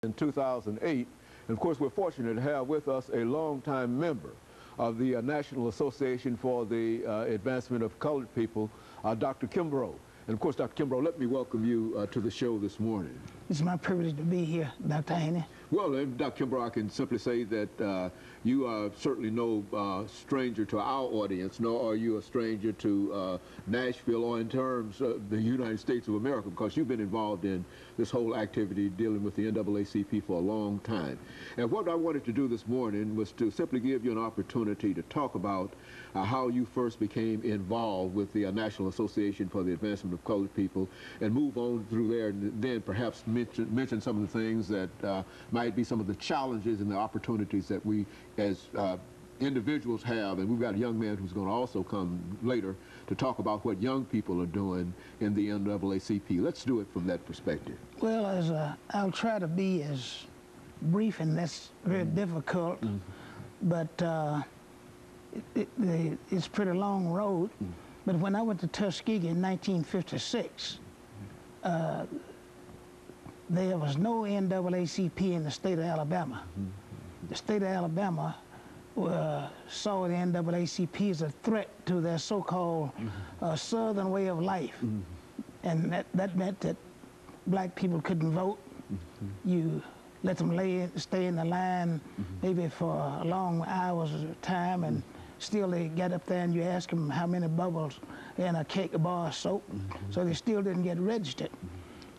in 2008. And of course, we're fortunate to have with us a longtime member of the National Association for the Advancement of Colored People, Dr. Kimbrough. And of course, Dr. Kimbrough, let me welcome you to the show this morning. It's my privilege to be here, Dr. Haney. Well, Dr. Kimbrough, I can simply say that you are certainly no stranger to our audience, nor are you a stranger to Nashville or in terms of the United States of America, because you've been involved in this whole activity dealing with the NAACP for a long time. And what I wanted to do this morning was to simply give you an opportunity to talk about how you first became involved with the National Association for the Advancement of Colored People, and move on through there, and then perhaps mention some of the things that might be some of the challenges and the opportunities that we as individuals have. And we've got a young man who's going to also come later to talk about what young people are doing in the NAACP. Let's do it from that perspective. Well, I'll try to be as brief, and that's very difficult, but it's a pretty long road. But when I went to Tuskegee in 1956, there was no NAACP in the state of Alabama. The state of Alabama saw the NAACP as a threat to their so-called Southern way of life. And that meant that black people couldn't vote. You let them stay in the line maybe for long hours at a time, and still they get up there and you ask them how many bubbles in a bar of soap. So they still didn't get registered.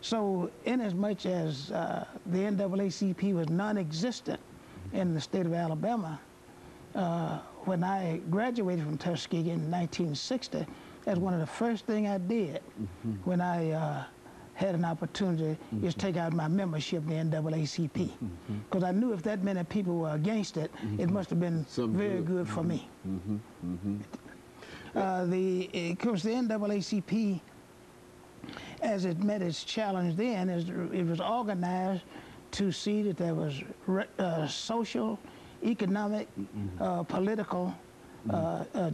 So inasmuch as the NAACP was non-existent in the state of Alabama, when I graduated from Tuskegee in 1960, that's one of the first things I did when I had an opportunity is take out my membership in the NAACP. Because I knew if that many people were against it, it must have been very good for me. Of course, the NAACP, as it met its challenge then, it was organized to see that there was social, economic, political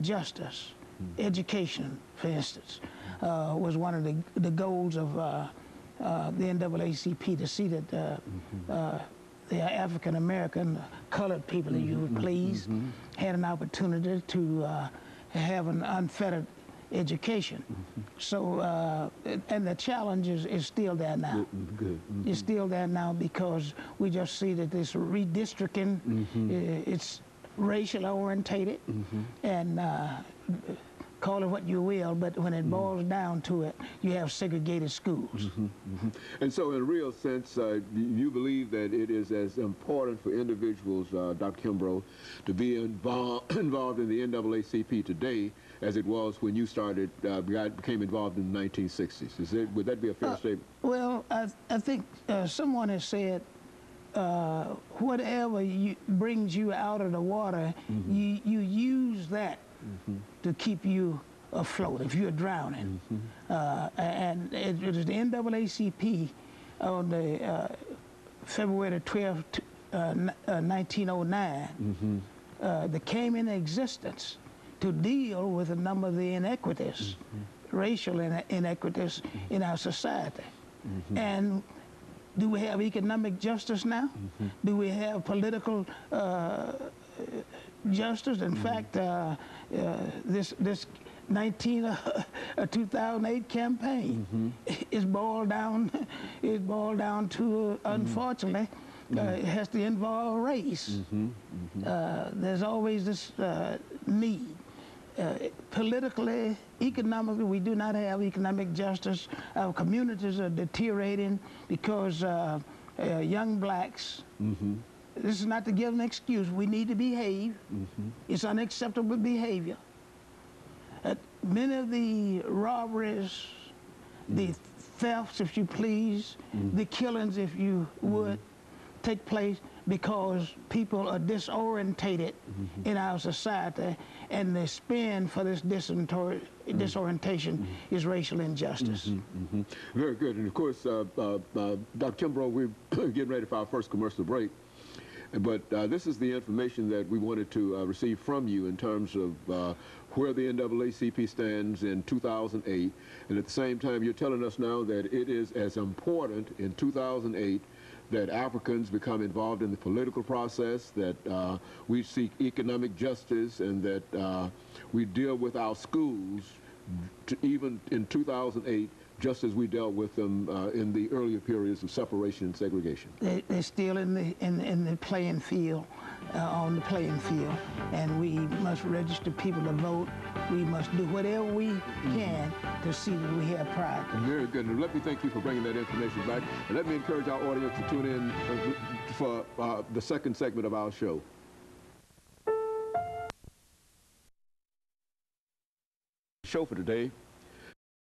justice. Education, for instance, was one of the goals of the NAACP, to see that the African-American colored people, if you would please, had an opportunity to have an unfettered education. So, and the challenge is still there now. It's still there now, because we just see that this redistricting, it's racial orientated, and call it what you will, but when it boils down to it, you have segregated schools. And so in a real sense, you believe that it is as important for individuals, Dr. Kimbrough, to be involved in the NAACP today as it was when you started, became involved in the 1960s. Would that be a fair statement? Well, I think someone has said, whatever brings you out of the water, you use that to keep you afloat if you're drowning. And it was the NAACP on the February 12th, 1909, that came into existence to deal with a number of the inequities, racial inequities in our society. And do we have economic justice now? Do we have political justice? In fact, this 2008 campaign is boiled down to, unfortunately, it has to involve race. There's always this need. Politically, economically, we do not have economic justice. Our communities are deteriorating because young blacks, this is not to give an excuse, we need to behave. It's unacceptable behavior. Many of the robberies, the thefts, if you please, the killings, if you would, take place because people are disorientated in our society, and the spin for this disorientation is racial injustice. Very good. And of course, Dr. Kimbrough, we're getting ready for our first commercial break. But this is the information that we wanted to receive from you in terms of where the NAACP stands in 2008. And at the same time, you're telling us now that it is as important in 2008 that Africans become involved in the political process, that we seek economic justice, and that we deal with our schools, even in 2008, just as we dealt with them in the earlier periods of separation and segregation. They're still in the playing field, on the playing field, and we must register people to vote. We must do whatever we can to see that we have pride. Very good. And let me thank you for bringing that information back. And let me encourage our audience to tune in for the second segment of our show. Show for today.